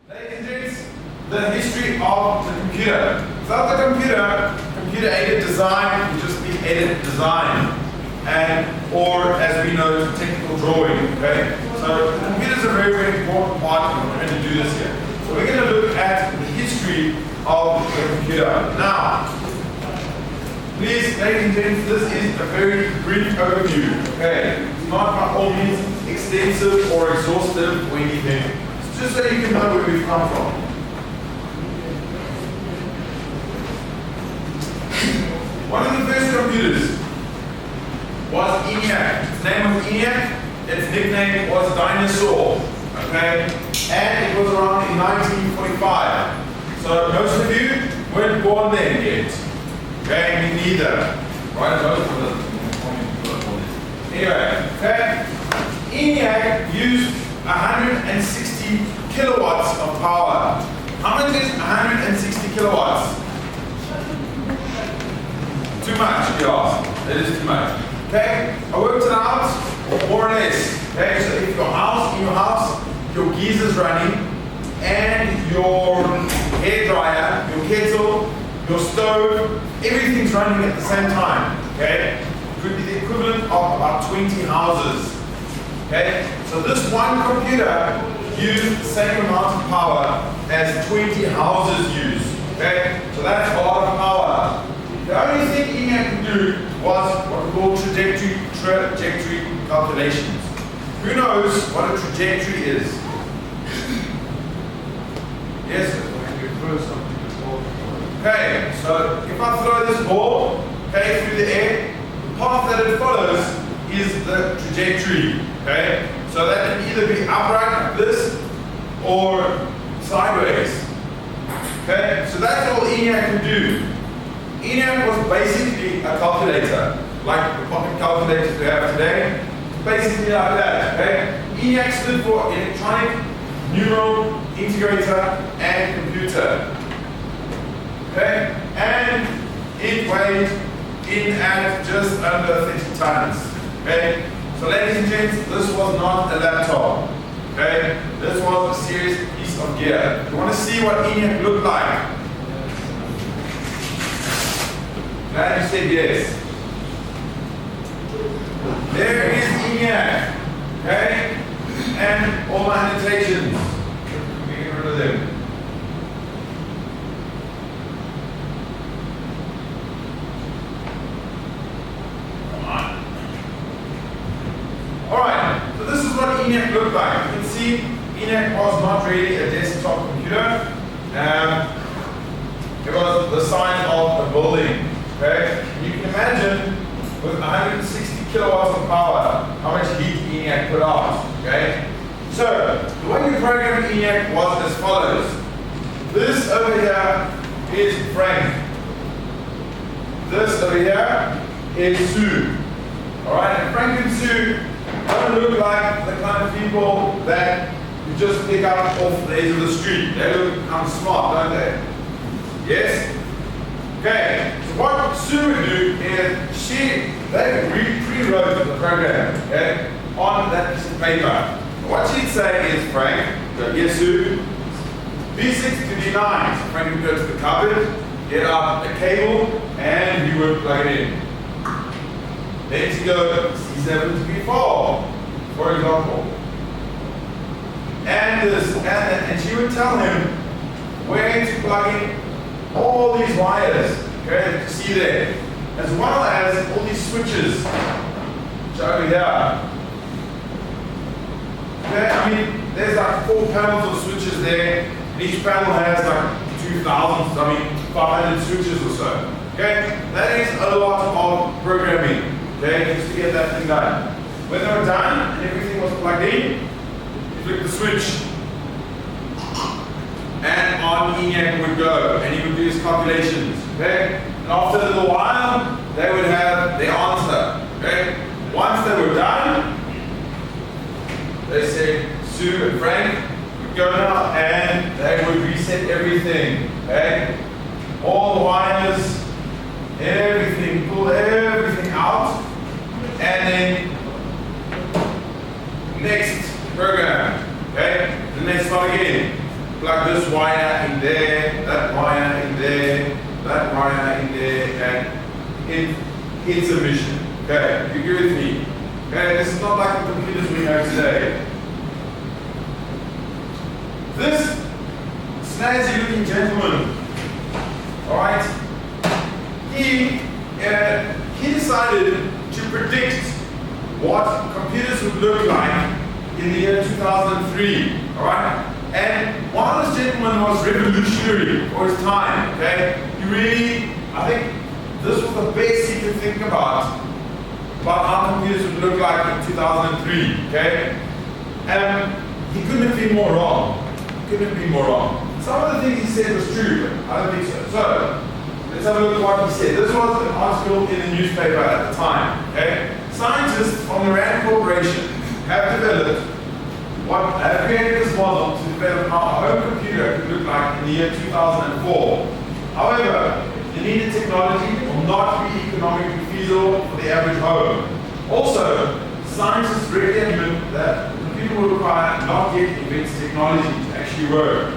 Ladies and gents, the history of the computer. Without the computer-aided design would just be aided design, or as we know, technical drawing. Okay, so the computer is a very, very important part of what we're going to do this here. So we're going to look at the history of the computer. Now, please, ladies and gents, this is a very brief overview. Okay, it's not by all means extensive or exhaustive or anything. It's just so you can know where we've come from. One of the first computers was ENIAC. Its name was ENIAC. Its nickname was Dinosaur. Okay, and it was around in 1945. So most of you weren't born then yet. Okay, me neither. Right? Most of them. Anyway, okay, ENIAC used 160 kilowatts of power. How much is 160 kilowatts? Too much, you ask. It is too much. Okay, I worked it out, more or less. Okay, so if in your house, your geezer's running, and your hairdryer, your kettle, your stove, everything's running at the same time. Okay, it could be the equivalent of about 20 houses. Okay, so this one computer used the same amount of power as 20 houses use. Okay, so that's a lot of power. The only thing ENIAC could do was what we call trajectory calculations. Who knows what a trajectory is? Yes, okay, so if I throw this ball, okay, through the air, the path that it follows is the trajectory. Okay, so that can either be upright like this or sideways. Okay, so that's all ENIAC can do. ENIAC was basically a calculator, like the pocket calculators we have today. Basically like that. Okay, ENIAC stood for Electronic Neural Integrator and Computer. Okay, and it weighed in at just under 30 tons. Okay, so ladies and gents, this was not a laptop. Okay, this was a serious piece of gear. You want to see what ENIAC looked like? Glad you said yes. There is ENIAC. Okay, and all my annotations. We get rid of them. Alright, so this is what ENIAC looked like. You can see ENIAC was not really a desktop computer. It was the size of a building. Okay? You can imagine with 160 kilowatts of power how much heat ENIAC put out. Okay? So the way you program ENIAC was as follows. This over here is Frank. This over here is Sue. Alright, and Frank and Sue don't look like the kind of people that you just pick up off the edge of the street. They look kind of smart, don't they? Yes? Okay, so what Sue would do is they pre-wrote the program, okay, on that piece of paper. What she'd say is, Frank, go, yes Sue, B6 to D9. So Frank would go to the cupboard, get out a cable, and he would plug it in. Then to go C7 to B4, for example. And she would tell him where to plug in all these wires, okay, that you see there, as well as all these switches, which are over here. Okay, I mean, there's like 4 panels of switches there, and each panel has like 500 switches or so. Okay, that is a lot of programming. Okay, just to get that thing done. When they were done and everything was plugged in, you flick the switch, and on ENIAC would go, and he would do his calculations. Okay, and after a little while, they would have their answer. Okay, once they were done, they said Sue and Frank would go now, and they would reset everything. Okay, all the wires, everything, pull everything out. And then next program, okay? The next one again. plug this wire in there, that wire in there, that wire in there, and it's a mission. Okay, you agree with me? Okay, this is not like the computers we know today. This snazzy looking gentleman, alright, he decided to predict what computers would look like in the year 2003, alright? And while this gentleman was revolutionary for his time, okay, he really, I think this was the best he could think about how computers would look like in 2003, okay? He couldn't have been more wrong. Couldn't have been more wrong. Some of the things he said was true, but I don't think so. So, let's have a look at what he said. This was an article in the newspaper at the time, okay? Scientists from the RAND Corporation have created this model to develop how a home computer could look like in the year 2004. However, the needed technology will not be economically feasible for the average home. Also, scientists readily admit that the computer will require not yet invented technology to actually work.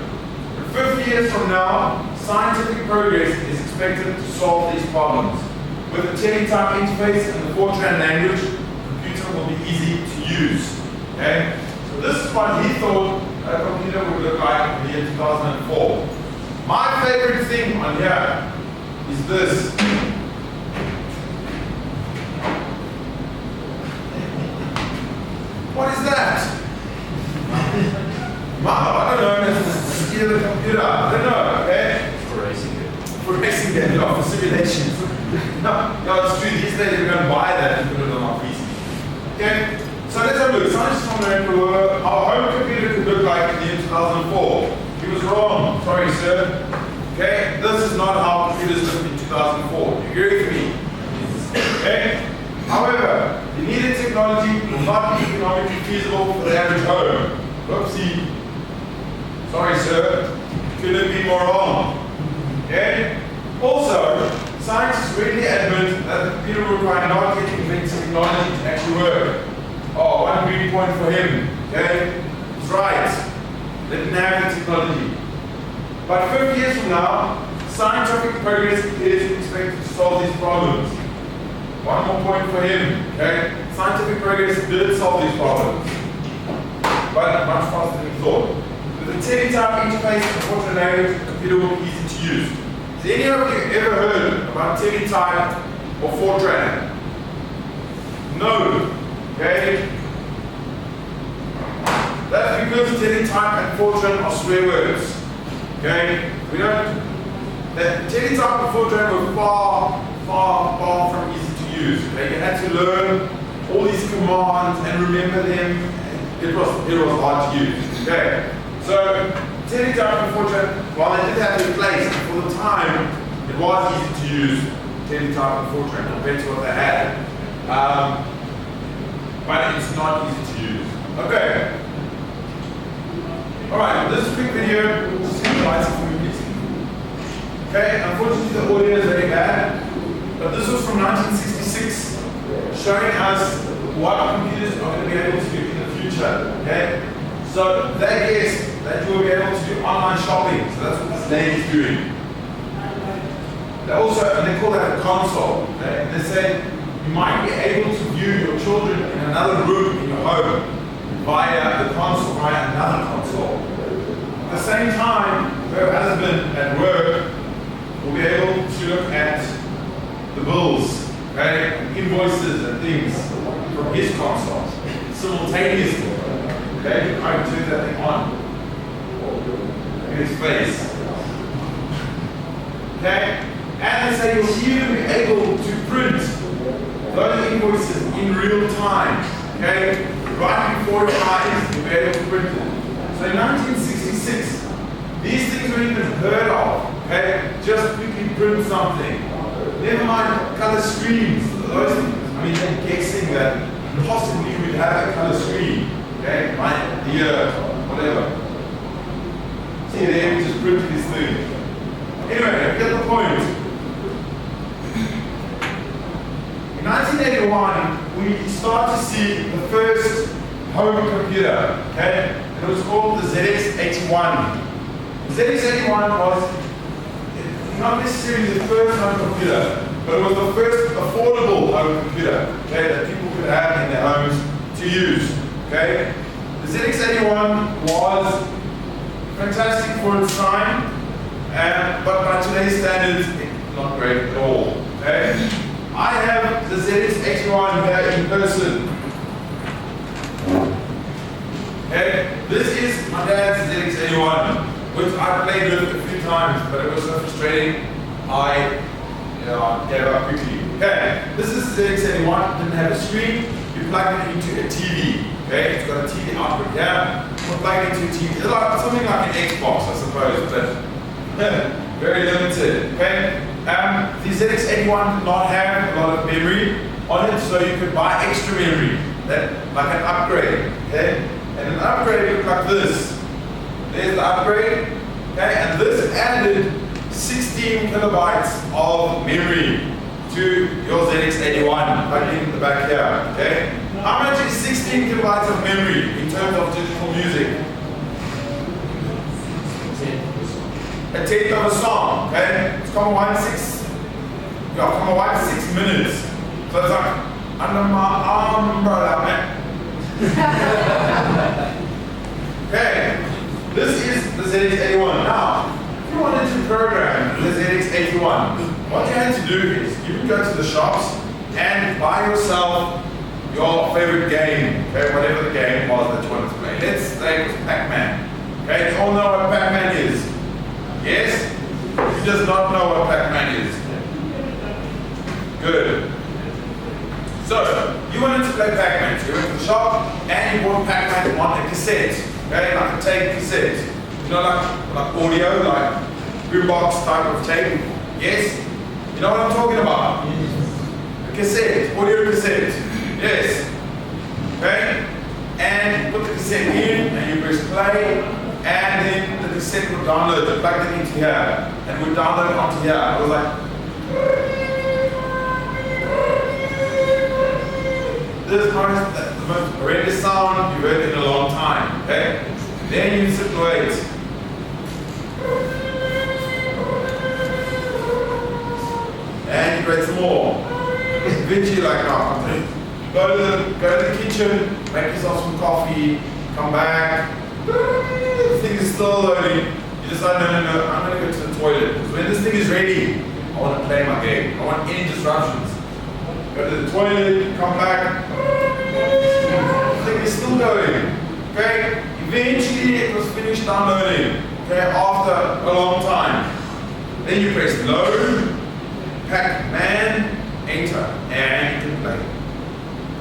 But 50 years from now, scientific progress is expected to solve these problems. With the teletype interface and the Fortran language, the computer will be easy to use. Okay? So this is what he thought a computer would look like in the year 2004. My favorite thing on here is this. What is that? I don't know. It's steal the computer. I don't know. Okay? For racing it. For racing it, for simulations. No, it's true. These days we're going to buy that and put it on our PC. Okay? So let's have a look. Scientists from the our home computer could look like in the year 2004. He was wrong. Sorry, sir. Okay? This is not how computers looked in 2004. You agree with me? Okay? However, the needed technology will not be economically feasible for the average home. Whoopsie. Sorry, sir. Couldn't be more wrong. Okay? Also, scientists readily admit that the computer will require not yet invented technology to actually work. Oh, one green point for him. Okay? He's right. They didn't have the technology. But 50 years from now, scientific progress is expected to solve these problems. One more point for him. Okay? Scientific progress did solve these problems, but much faster than he thought. With the teletype interface and Fortran language, the computer will be easy to use. Has any of you ever heard about teletype or Fortran? No. Okay? That's because teletype and Fortran are swear words. Okay? We don't. The teletype and Fortran were far from easy to use. Okay? You had to learn all these commands and remember them. It was hard to use. Okay? So teletype and Fortran, while they did have their place for the time, it was easy to use teletype and Fortran compared to what they had. But it's not easy to use. Okay. Alright, this is a quick video. Just summarize it for me, please. Okay, unfortunately the audio is very bad, but this was from 1966, showing us what computers are going to be able to do in the future. Okay? So they guessed that you will be able to do online shopping. So that's what this lady is doing. They call that a console. Okay? And they say you might be able to view your children in another room in your home via the console, via another console. At the same time, her husband at work will be able to look at the bills, okay, invoices and things from his console simultaneously. Okay, I turn that thing on in his face. Okay, and they say you'll even be able to print those invoices in real time. Okay, right before your eyes, you'll be able to print it. So in 1966, these things were even heard of. Okay, just quickly print something. Never mind color screens. Those things. I mean, they're guessing that possibly we'd have a color screen. Okay, right here, whatever. See there, we just printed this thing. Anyway, get the point. In 1981, we start to see the first home computer. Okay, it was called the ZX81. ZX81 was not necessarily the first home computer, but it was the first affordable home computer, okay, that people could have in their homes to use. Okay? The ZX81 was fantastic for its time, but by today's standards, it's not great at all. Okay? I have the ZX81 here in person. Okay? This is my dad's ZX81, which I played with a few times, but it was so frustrating, I gave up quickly. Okay? This is the ZX81, didn't have a screen, you plug it into a TV. Okay? It's got a TV output here, you plug it into a TV. It's like, something like an Xbox, I suppose, but very limited. Okay? The ZX81 did not have a lot of memory on it, so you could buy extra memory, like an upgrade. Okay? And an upgrade looked like this. There's the upgrade, okay? And this added 16 kilobytes of memory to your ZX81, plugged in the back here, okay? How much is 16 kilobytes of memory in terms of digital music? A tenth of a song, okay? It's 1.6 minutes. So it's like, under my umbrella, man. Okay, this is the ZX81. Now, if you wanted to program the ZX81, what you had to do is you would go to the shops and buy yourself your favorite game, okay, whatever the game was that you wanted to play. Let's say it was Pac-Man. Okay, you all know what Pac-Man is? Yes? Who does not know what Pac-Man is? Good. So, you wanted to play Pac-Man, so you went to the shop and you bought Pac-Man on a cassette, okay, like a tape cassette. You know, like audio, like boombox type of tape. Yes? You know what I'm talking about? A cassette, audio cassette. Yes. Okay? And you put the cassette in and you press play, and then the cassette would download, you plugged it into here, and would download it onto here. It was like, this is the most horrendous sound you've heard in a long time, okay? Then you sit and wait. And you create some more. Eventually, like, go to the kitchen, make yourself some coffee, come back. The thing is still loading. You decide, no, I'm going to go to the toilet. Because when this thing is ready, I want to play my game. I want any disruptions. Go to the toilet, come back. The thing is still going. Okay? Eventually it was finished downloading. Okay, after a long time. Then you press load, Pac-Man, enter, and you can play.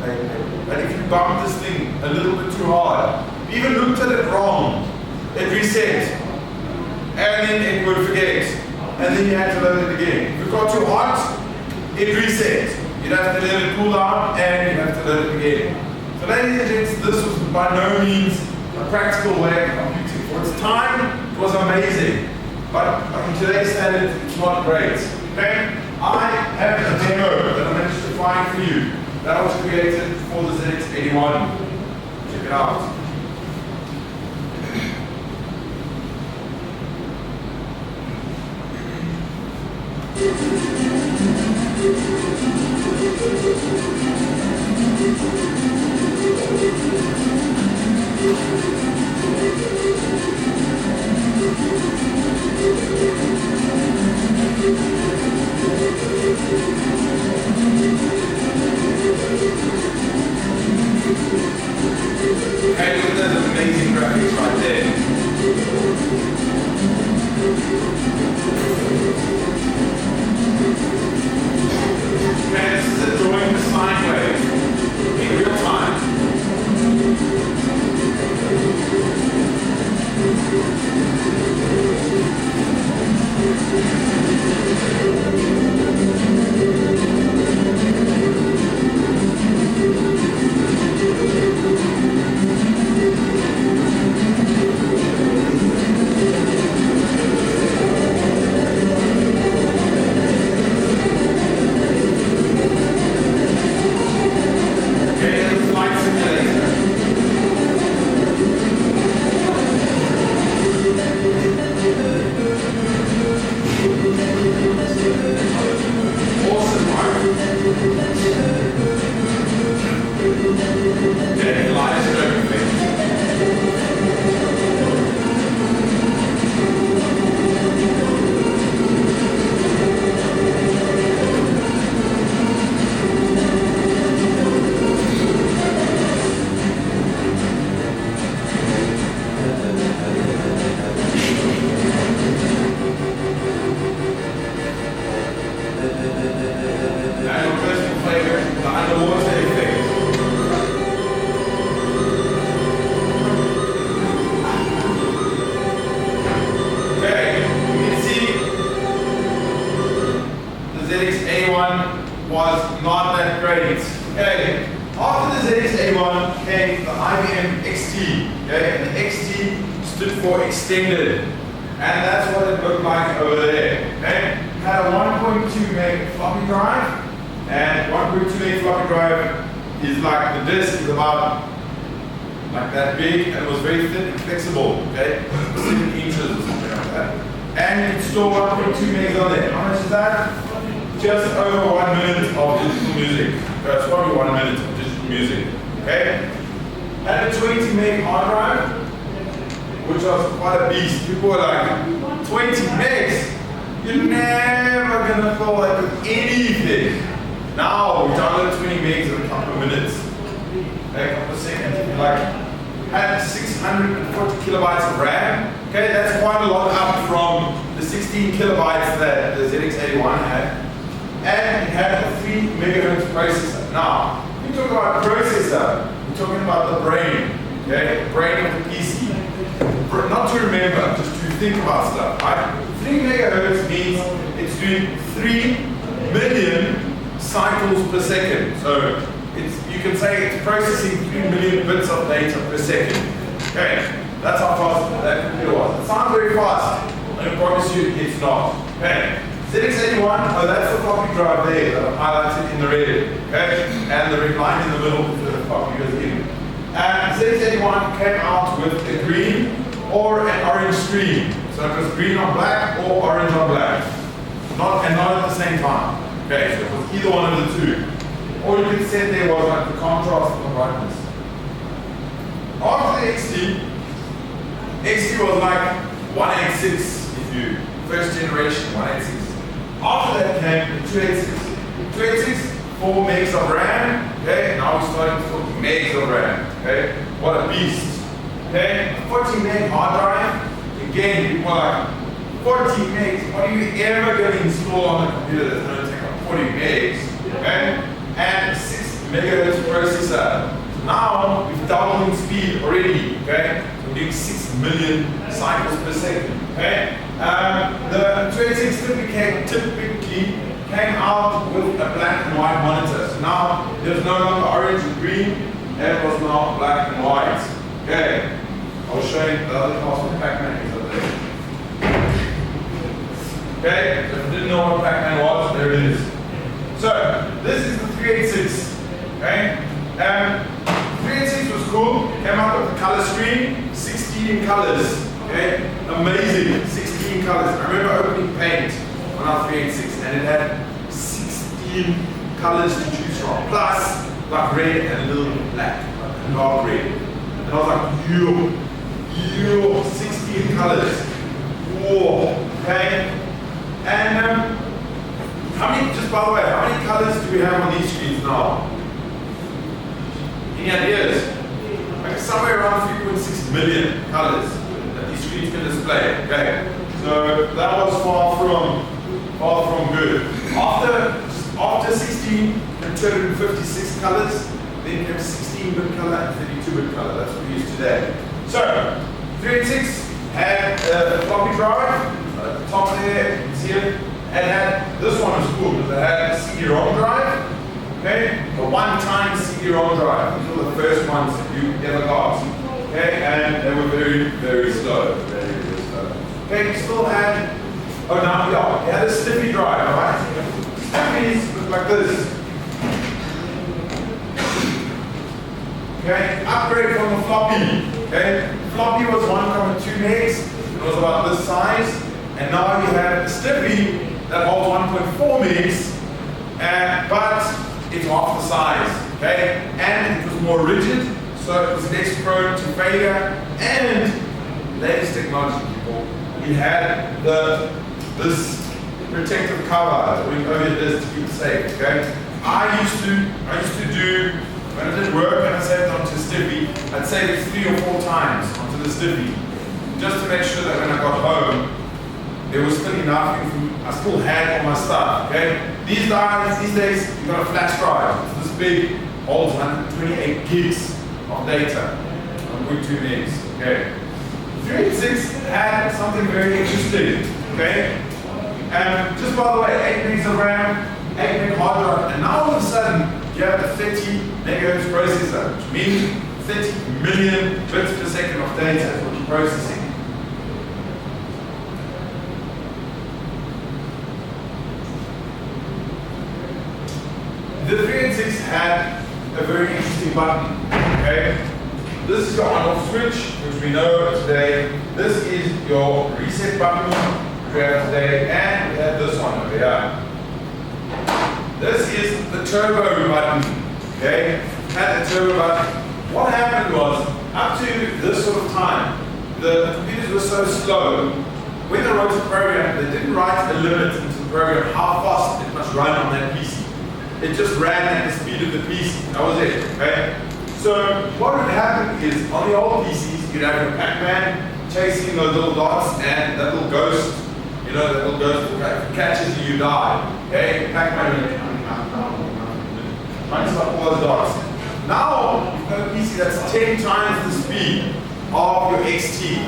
And if you bump this thing a little bit too hard, even looked at it wrong, it reset. And then it would forget. And then you had to load it again. If it got too hot, it reset. You'd have to let it cool down and you'd have to load it again. So ladies and gents, this was by no means a practical way of computing. For its time, it was amazing. But in today's standards, it's not great. Okay? I have a demo that I managed to find for you that was created for the ZX81. Check it out. Hey, look at those amazing graphics right there. Okay, this is a drawing the sine wave in real time. grades. Okay, after the ZX81 came the IBM XT. Okay, and the XT stood for extended, and that's what it looked like over there. Okay, had a 1.2 meg floppy drive, and 1.2 meg floppy drive is like the disk is about like that big, and it was very thin and flexible. Okay, 7 inches or something like that, and you could store 1.2 megs on there. How much is that? Just over 1 minute of digital music. That's probably 1 minute of digital music. Okay? Had a 20 meg hard drive, which was quite a beast. People were like, 20 megs? You're never gonna fill that with anything. Now we download 20 megs in a couple of minutes. Okay, a couple of seconds. Like, had 640 kilobytes of RAM. Okay, that's quite a lot up from the 16 kilobytes that the ZX81 had. And it had a 3 megahertz processor. Now, when you talk about processor, we're talking about the brain, okay? The brain of the PC. Not to remember, just to think about stuff, right? 3 megahertz means it's doing 3 million cycles per second. So you can say it's processing 3 million bits of data per second. Okay, that's how fast that computer was. It sounds very fast, and I promise you it's not. Okay. ZX81, oh, that's the floppy drive there that I've highlighted in the red, okay? And the red line in the middle is where the floppy goes in. And ZX81 came out with a green or an orange screen. So it was green on black or orange on black. Not at the same time. Okay, so it was either one of the two. Or you could say there was like the contrast and the brightness. After the XT was like 186 if you, first generation 186. After that came the 286. 286, 4 megs of RAM. Okay, now we're starting to talk megs of RAM. Okay, what a beast. Okay, 14 meg hard drive. Again, people are like, 40 megs, what are you ever going to install on a computer that's going to take up 40 megs? Okay, and 6 megahertz processor. So now we've doubled in speed already. Okay, so we're doing 6 million cycles per second. Okay. The 286 typically came out with a black and white monitor. So now there's no longer orange and green, it was now black and white. Okay, I was showing the other class what Pac-Man is up there. Okay, so if you didn't know what Pac-Man was, there it is. So this is the 386. Okay, 386 was cool, came out with a color screen, 16 colors. Okay, amazing, 16 colors. I remember opening Paint on our 386 and it had 16 colors to choose from, plus like red and a little black, like dark red. And I was like, yo, 16 colors. Whoa, okay. And just by the way, how many colors do we have on these screens now? Any ideas? Like somewhere around 3.6 million colors. These screens can display. Okay, so that was far from good. After 16 and 256 colors, then you have 16-bit color and 32-bit color. That's what we use today. So 386 had a floppy drive at the top there. You can see it. And had this one was cool because it had a CD-ROM drive. Okay, a one-time CD-ROM drive. These were the first ones you ever got. Okay, and they were very, very slow. Very, very slow. Okay, you still had, you had a Stiffy drive, alright? Stiffies look like this. Okay, upgrade from the floppy. Okay, floppy was 1.2 megs. It was about this size. And now you have a Stiffy that holds 1.4 megs, but it's half the size. Okay, and it was more rigid. So it was less prone to failure, and latest technology, people. We had this protective cover that went over this to keep it safe. Okay, I used to do when I did work and I saved it onto Stiffy. I'd save it 3 or 4 times onto the Stiffy, just to make sure that when I got home, there was still enough. I still had all my stuff. Okay, these days you got a flash drive. It's this big, holds 128 gigs. Of data, 1.2 megs. Okay, 386 had something very interesting. Okay, and just by the way, 8 megs of RAM, 8 meg hard drive, and now all of a sudden you have a 30 megahertz processor, which means 30 million bits per second of data is what you're processing. The 386 had a very interesting button. Okay? This is your on-off switch, which we know today. This is your reset button, which we have today, and we have this one over here. This is the turbo button. Okay? And the turbo button. What happened was, up to this sort of time, the computers were so slow. When they wrote the program, they didn't write a limit into the program how fast it must run on that PC. It just ran at the speed of the PC. That was it. Okay? So what would happen is, on the old PCs, you'd have your Pac-Man chasing those little dots, and that little ghost, you know, that little ghost catches you, you die. Okay? Pac-Man runs up all those dots. Now, you've got a PC that's 10 times the speed of your XT.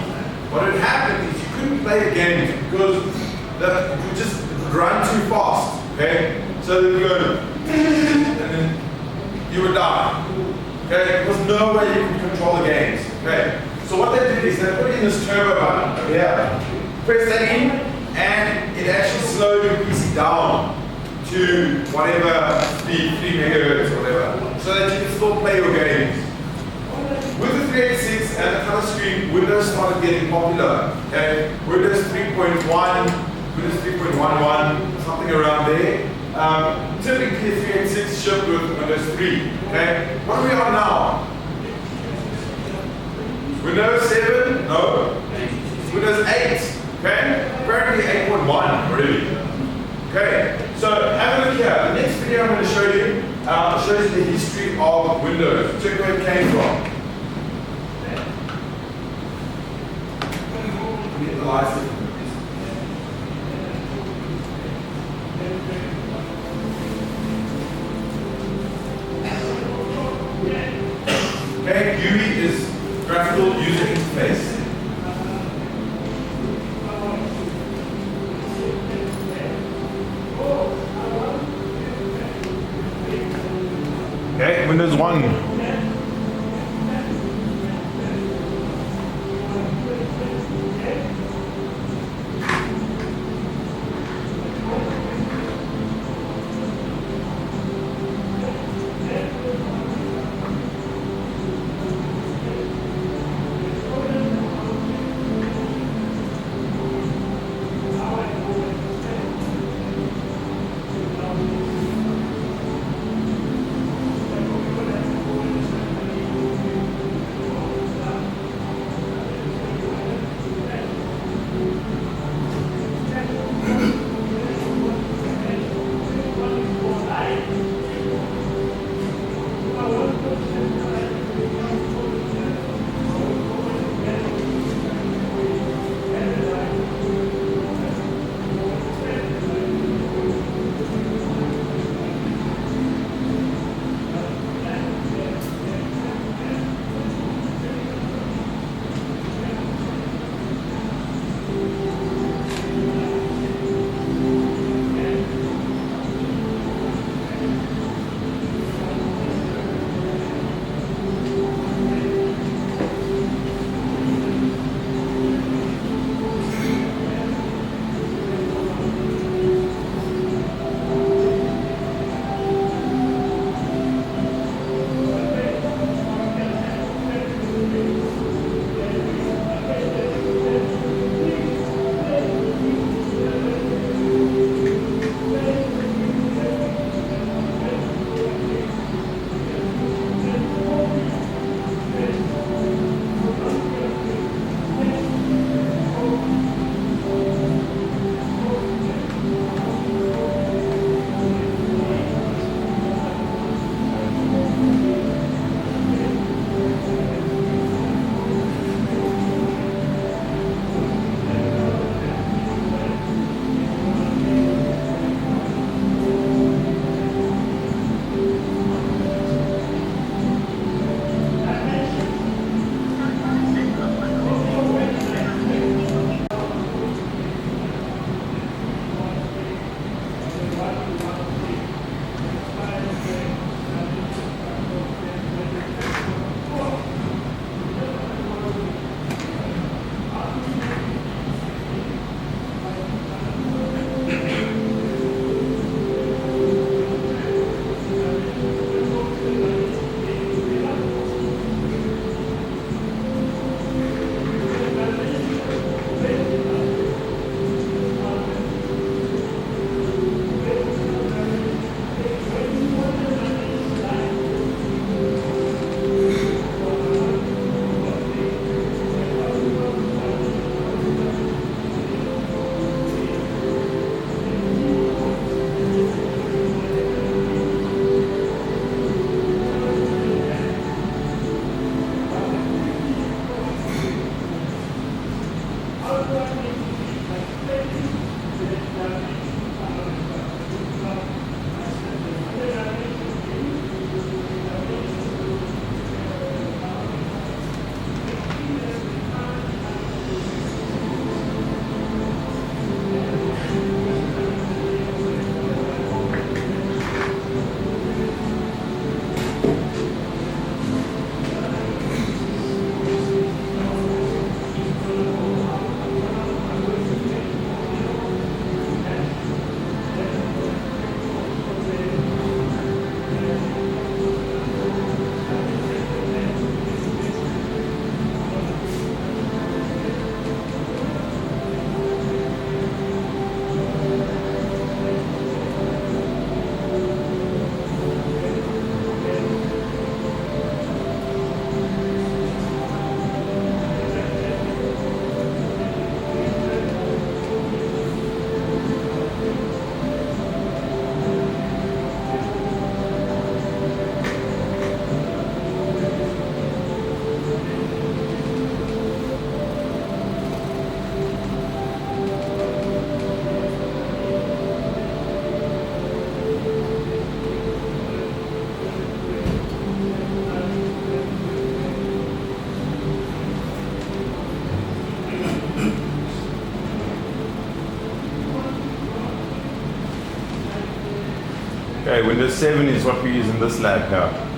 What would happen is you couldn't play the games because it would just run too fast. Okay? So then you go, and then you would die. Okay? There was no way you could control the games. Okay? So what they did is they put in this turbo button over here. Press that in, and it actually slowed your PC down to whatever speed, 3 megahertz or whatever, so that you can still play your games. With the 386 and the color screen, Windows started getting popular. Okay? Windows 3.1, Windows 3.11, something around there. Typically 386 shipped with Windows 3. Okay? What are we on now? Windows 7? No. Windows 8. Okay? Apparently 8.1 already. Okay, so have a look here. The next video I'm going to show you shows the history of Windows. Check where it came from. Get the lights. Okay, GUI is graphical user interface. Okay, Windows 1. Okay, Windows 7 is what we use in this lab here.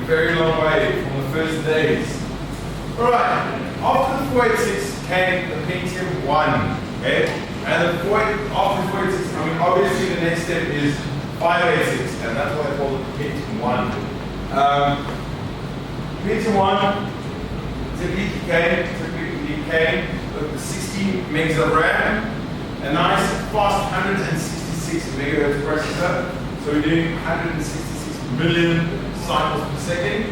Very long way from the first days. Alright, after the 486 came the Pentium 1, okay? And after the 486, obviously the next step is 586, and that's what I call the Pentium 1. Pentium 1 typically came with the 16 megs of RAM, a nice fast 166 megahertz processor, so we're doing 166 million cycles per second,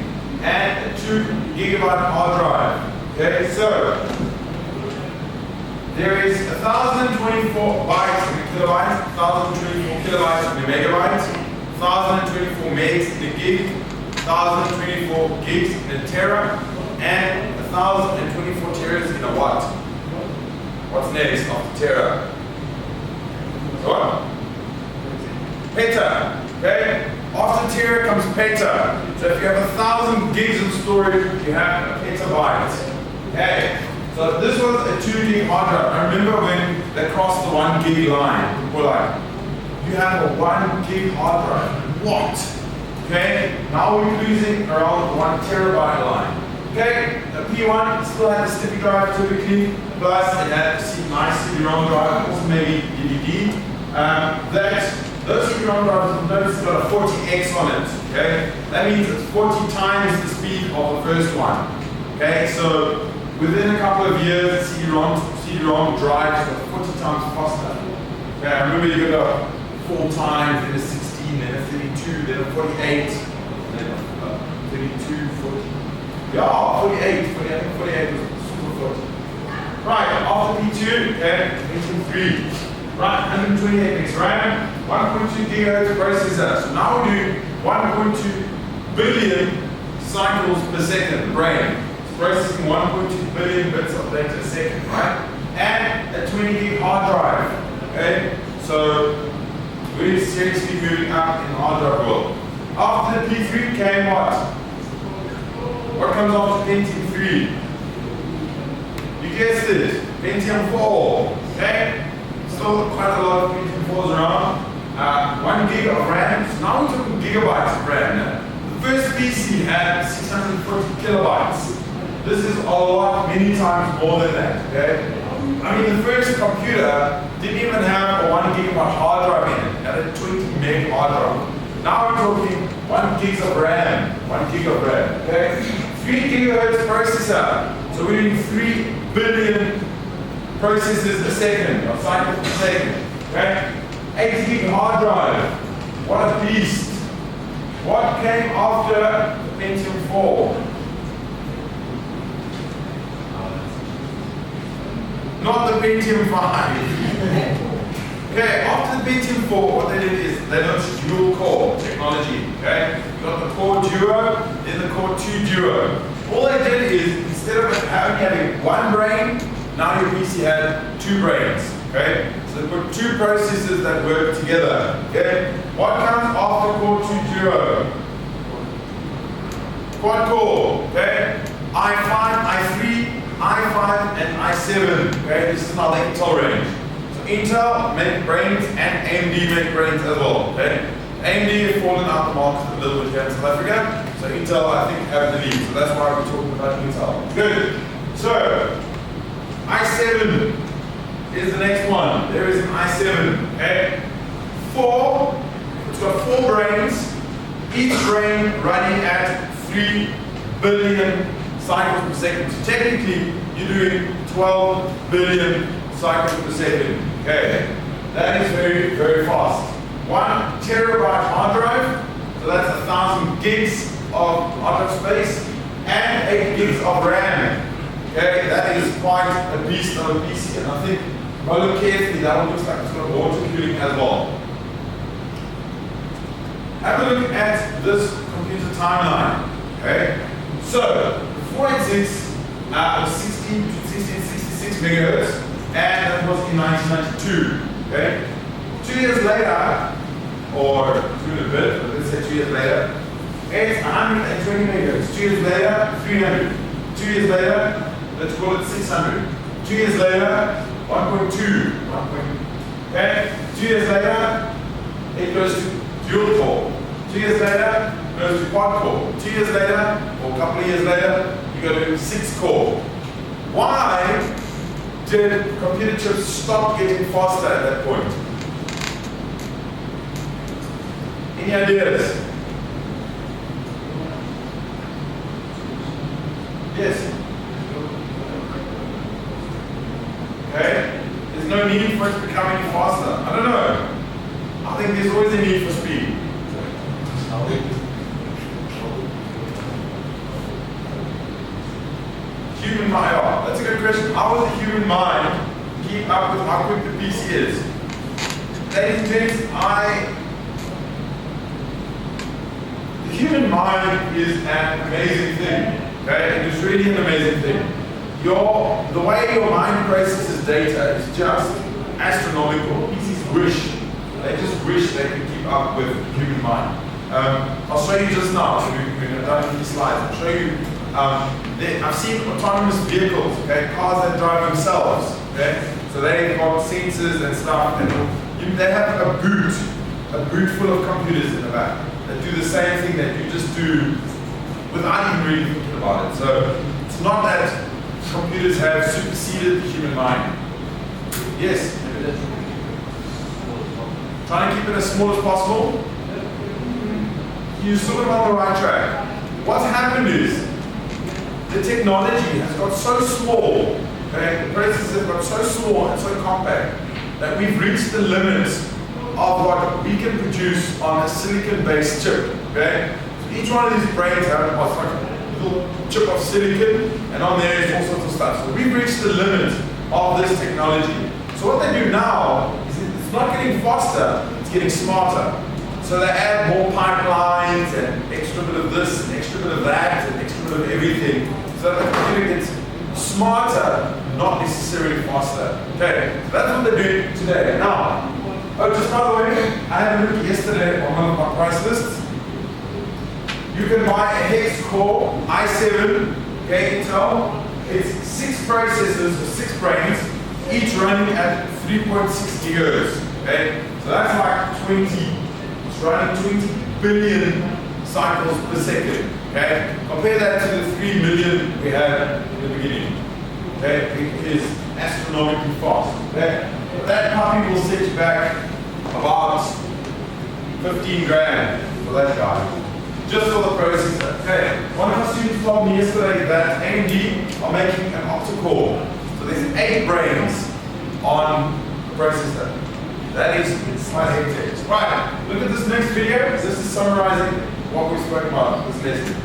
and a 2 gigabyte hard drive. Okay, so there is 1024 bytes in a kilobyte, 1024 kilobytes in a megabyte, 1024 megs in a gig, 1024 gigs in a tera, and 1024 teras in a watt. What's next after tera? What? Peta. Okay? After tera comes peta. So if you have 1,000 gigs of storage, you have a petabyte. Okay? So this was a 2 gig hard drive. I remember when they crossed the 1 gig line, people were like, you have a 1 gig hard drive. What? Okay? Now we're using around 1 terabyte line. Okay? The P1 still had a sticky drive typically, plus it had a nice CD-ROM drive, also maybe DVD. Those CD-ROM drives, notice it's got a 40x on it. Okay? That means it's 40 times the speed of the first one. Okay? So within a couple of years, CD-ROM drives are 40 times faster. Okay? I remember you got a 4 times, then a 16, then a 32, then a 48, then a 32, 40. Yeah, 48 was super 40. Right, after P2, okay, P3. Right, 128 megs RAM, 1.2 gigahertz processor. So now we do 1.2 billion cycles per second, the brain. It's processing 1.2 billion bits of data a second, right? And a 20 gig hard drive, okay? So we're seriously moving up in the hard drive world. After the P3 came what? What comes after Pentium 3? You guessed it, Pentium 4, okay? Still quite a lot of Pentium 4s around. 1 gig of RAM, so now we're talking gigabytes of RAM. The first PC had 640 kilobytes. This is a lot, many times more than that, okay? I mean, the first computer didn't even have a 1 gigabyte hard drive in it. It had a 20 meg hard drive. Now we're talking 1 gig of RAM, 1 gig of RAM, okay? 3 gigahertz processor. So we're doing 3 billion processes a second, or cycles per second, okay? 8 gig hard drive. What a beast. What came after the Pentium 4? Not the Pentium 5. Okay, after the Pentium 4, what they did is they launched dual core technology. Okay, you got the Core Duo, then the Core 2 Duo. All they did is instead of having one brain, now your PC had 2 brains. Okay, so they put 2 processors that work together. Okay, what comes after Core 2 Duo? Quad core. Okay, i5, i3, i5, and i7. Okay, this is now the Intel range. Intel make brains and AMD make brains as well. Okay? AMD have fallen out the market a little bit here in South Africa, so Intel I think have the lead. So that's why we're talking about Intel. Good. So i7 is the next one. There is an i7. Okay? 4. It's got 4 brains. Each brain running at 3 billion cycles per second. So technically, you're doing 12 billion cycles per second. Okay, that is very, very fast. 1 terabyte hard drive, so that's 1,000 gigs of hard drive space, and 8 gigs of RAM. Okay, that is quite a beast on a PC, and I think, if I look carefully, that one looks like it's got water cooling as well. Have a look at this computer timeline. Okay, so the 486 was 1666 megahertz. And that was in 1992. Okay? 2 years later, or 2 and a bit, but let's say 2 years later, it's 120 megahertz. 2 years later, 300. 2 years later, let's call it 600. 2 years later, 1.2. Okay? 2 years later, it goes to dual core. 2 years later, it goes to quad core. 2 years later, or a couple of years later, you go to 6 core. Why did computer chips stop getting faster at that point? Any ideas? Yes? Okay? There's no need for it to become any faster. I don't know. I think there's always a need for speed. Human mind, oh, that's a good question. How will the human mind keep up with how quick the PC is? Ladies and gents, the human mind is an amazing thing. Okay, it is really an amazing thing. The way your mind processes data is just astronomical. PCs wish, they just wish they could keep up with the human mind. I'll show you just now. We're going to dive into slides. I'll show you. I've seen autonomous vehicles, okay, cars that drive themselves, okay. So they've got sensors and stuff, and they have a boot full of computers in the back that do the same thing that you just do without even really thinking about it. So it's not that computers have superseded the human mind. Yes. Trying to keep it as small as possible. You're sort of on the right track. What's happened is the technology has got so small, okay, the processors have got so small and so compact that we've reached the limits of what we can produce on a silicon-based chip. Okay? So each one of these brains have what's like a little chip of silicon, and on there is all sorts of stuff. So we've reached the limit of this technology. So what they do now is it's not getting faster, it's getting smarter. So they add more pipelines and extra bit of this and extra bit of that and extra bit of everything, so that the computer gets smarter, not necessarily faster. Okay, so that's what they're doing today. Now, just by the way, I had a look yesterday on one of my price lists. You can buy a hex core i7, okay, Intel. It's 6 processors with 6 brains, each running at 3.6 gigahertz. Okay, so that's like 20. Running 20 billion cycles per second. Okay? Compare that to the 3 million we had in the beginning. Okay? It is astronomically fast. Okay? That puppy will set you back about 15 grand for that guy. Just for the processor. Okay? One of our students told me yesterday that AMD are making an octa-core. So there's 8 brains on the processor. That is my heritage. Right, look at this next video. This is summarizing what we spoke about this lesson.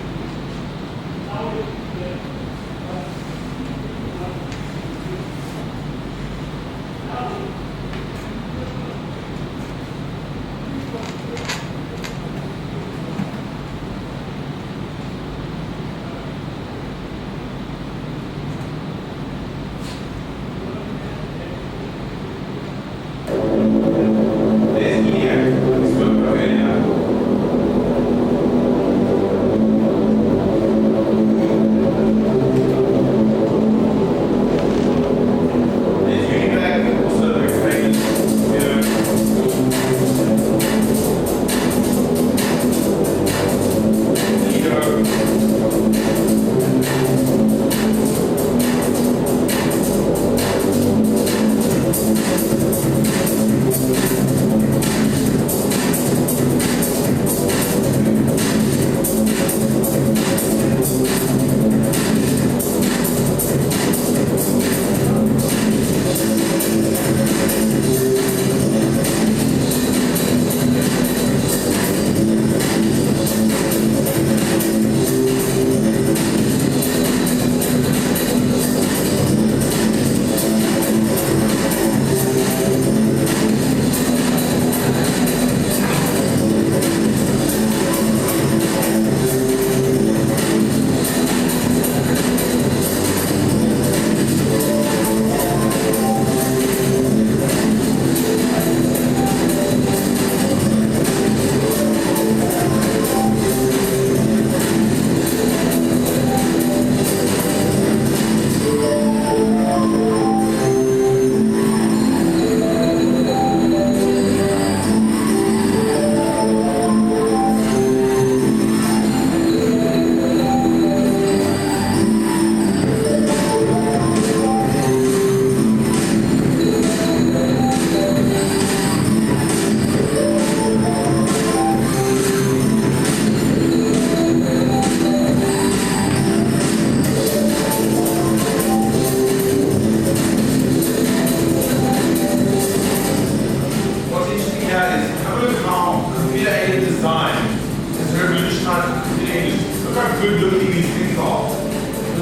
Good looking these things are. So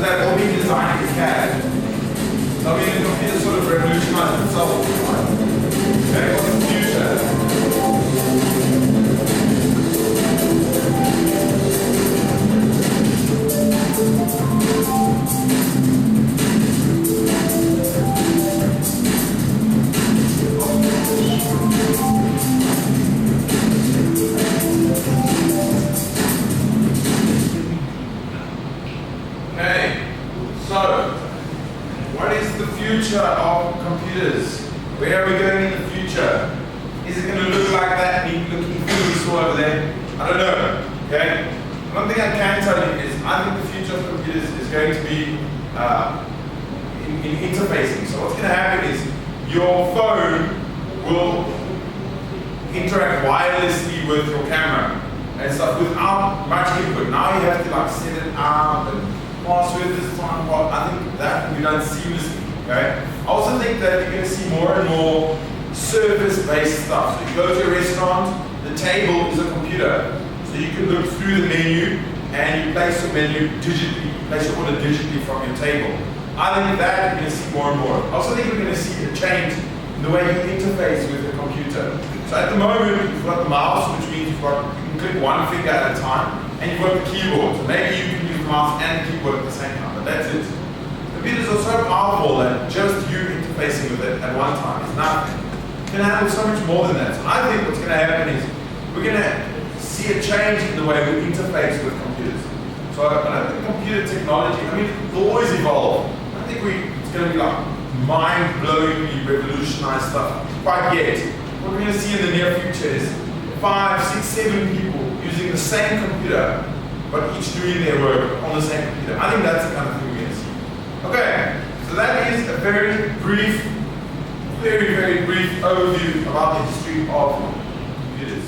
they've all been designed in CAD. I mean, the computer sort of revolutionized itself all the time. Okay, what's the future? So, what is the future of computers? Where are we going in the future? Is it going to look like that neat looking thing we saw over there? I don't know. Okay? One thing I can tell you is I think the future of computers is going to be in interfacing. So what's going to happen is your phone will interact wirelessly with your camera and stuff without much input. Now you have to like set it up and password this time. Well, I think that can be done seamlessly. Okay. I also think that you're going to see more and more service-based stuff. So you go to a restaurant, the table is a computer, so you can look through the menu and you place your menu digitally, place your order digitally from your table. I think that you're going to see more and more. I also think we're going to see a change in the way you interface with the computer. So at the moment, you've got the mouse, which means you can click one finger at a time, and you've got the keyboard. So maybe you can use the mouse and the keyboard at the same time, but that's it. Computers are so powerful that just you interfacing with it at one time is nothing. You can handle so much more than that. So I think what's going to happen is we're going to see a change in the way we interface with computers. So I don't think computer technology, I mean, it'll always evolve. I don't think it's going to be like mind-blowingly revolutionized stuff quite yet. What we're going to see in the near future is 5, 6, 7 people using the same computer, but each doing their work on the same computer. I think that's the kind of thing we're going to see. Okay, so that is a very brief overview about the history of computers.